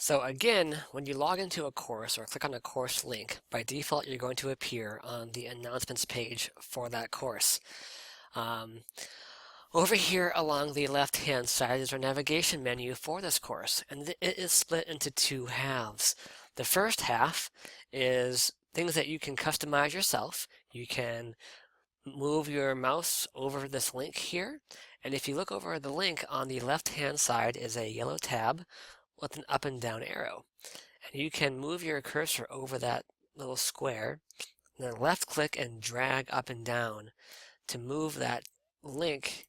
So again, when you log into a course or click on a course link, by default you're going to appear on the announcements page for that course. Um, Over here along the left-hand side is our navigation menu for this course, and it is split into two halves. The first half is things that you can customize yourself. You can move your mouse over this link here, and if you look over the link on the left-hand side is a yellow tab with an up and down arrow. And you can move your cursor over that little square, and then left click and drag up and down to move that link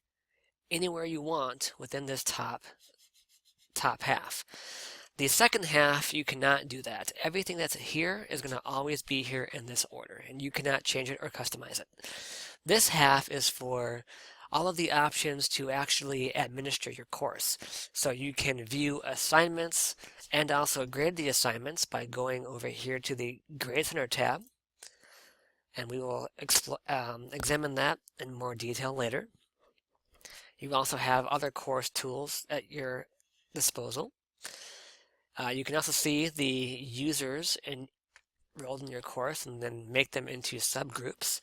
anywhere you want within this top half. The second half, you cannot do that. Everything that's here is going to always be here in this order, and you cannot change it or customize it. This half is for all of the options to actually administer your course. So you can view assignments and also grade the assignments by going over here to the Grade Center tab, and we will examine that in more detail later. You also have other course tools at your disposal. You can also see the users enrolled in your course and then make them into subgroups.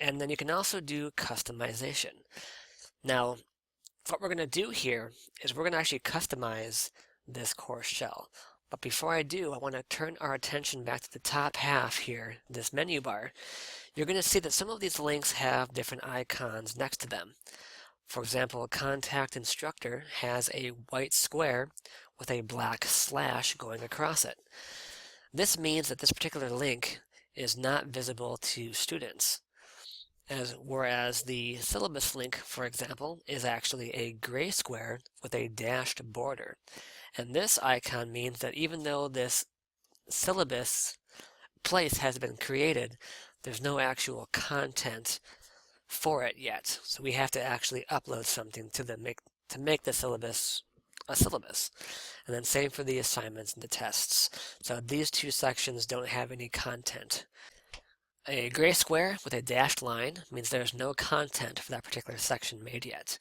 And then you can also do customization. Now, what we're going to do here is we're going to actually customize this course shell. But before I do, I want to turn our attention back to the top half here, this menu bar. You're going to see that some of these links have different icons next to them. For example, Contact Instructor has a white square with a black slash going across it. This means that this particular link is not visible to students, whereas the syllabus link, for example, is actually a gray square with a dashed border. And this icon means that even though this syllabus place has been created, there's no actual content for it yet. So we have to actually upload something to make the syllabus a syllabus. And then same for the assignments and the tests. So these two sections don't have any content. A gray square with a dashed line means there's no content for that particular section made yet.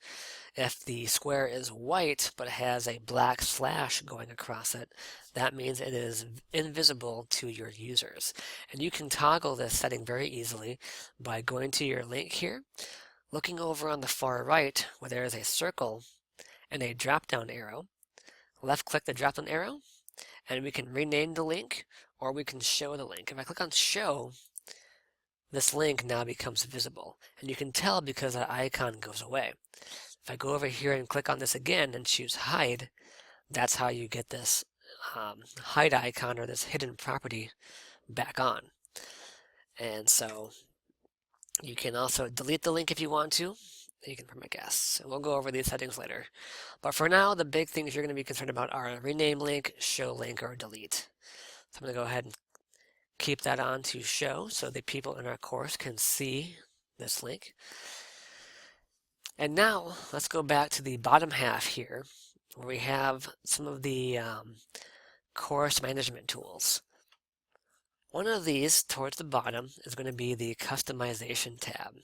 If the square is white but has a black slash going across it, that means it is invisible to your users. And you can toggle this setting very easily by going to your link here, looking over on the far right where there is a circle and a drop-down arrow. Left-click the drop-down arrow, and we can rename the link or we can show the link. If I click on Show, this link now becomes visible, and you can tell because that icon goes away. If I go over here and click on this again and choose Hide, that's how you get this hide icon or this hidden property back on. And so you can also delete the link if you want to. You can permit guests, and we'll go over these settings later. But for now, the big things you're going to be concerned about are rename link, show link, or delete. So I'm going to go ahead and keep that on to show so the people in our course can see this link. And now let's go back to the bottom half here where we have some of the course management tools. One of these towards the bottom is going to be the customization tab.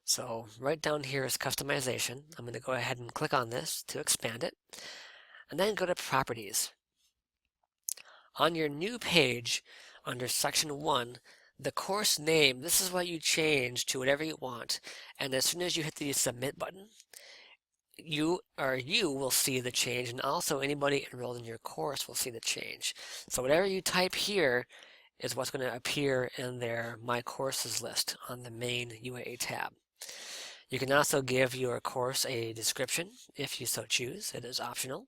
So right down here is customization. I'm going to go ahead and click on this to expand it, and then go to properties. On your new page, under section 1, the course name, this is what you change to whatever you want. And as soon as you hit the submit button, you will see the change, and also anybody enrolled in your course will see the change. So whatever you type here is what's going to appear in their My Courses list on the main UAA tab. You can also give your course a description if you so choose. It is optional.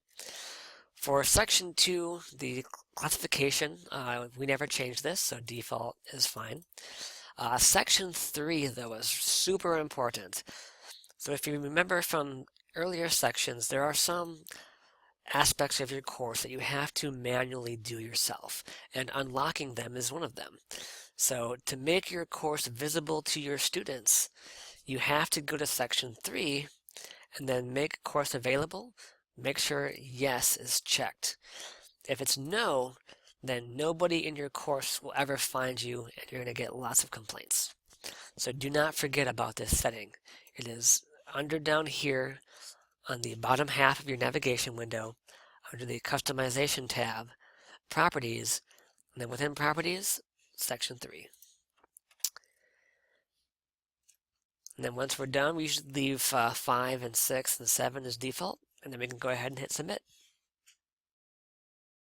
For section 2, the classification, we never changed this, so default is fine. Section 3, though, is super important. So if you remember from earlier sections, there are some aspects of your course that you have to manually do yourself, and unlocking them is one of them. So to make your course visible to your students, you have to go to section 3 and then make course available. Make sure yes is checked. If it's no, then nobody in your course will ever find you and you're going to get lots of complaints. So do not forget about this setting. It is down here on the bottom half of your navigation window under the Customization tab, Properties, and then within Properties, Section 3. And then once we're done, we should leave 5 and 6 and 7 as default, and then we can go ahead and hit Submit.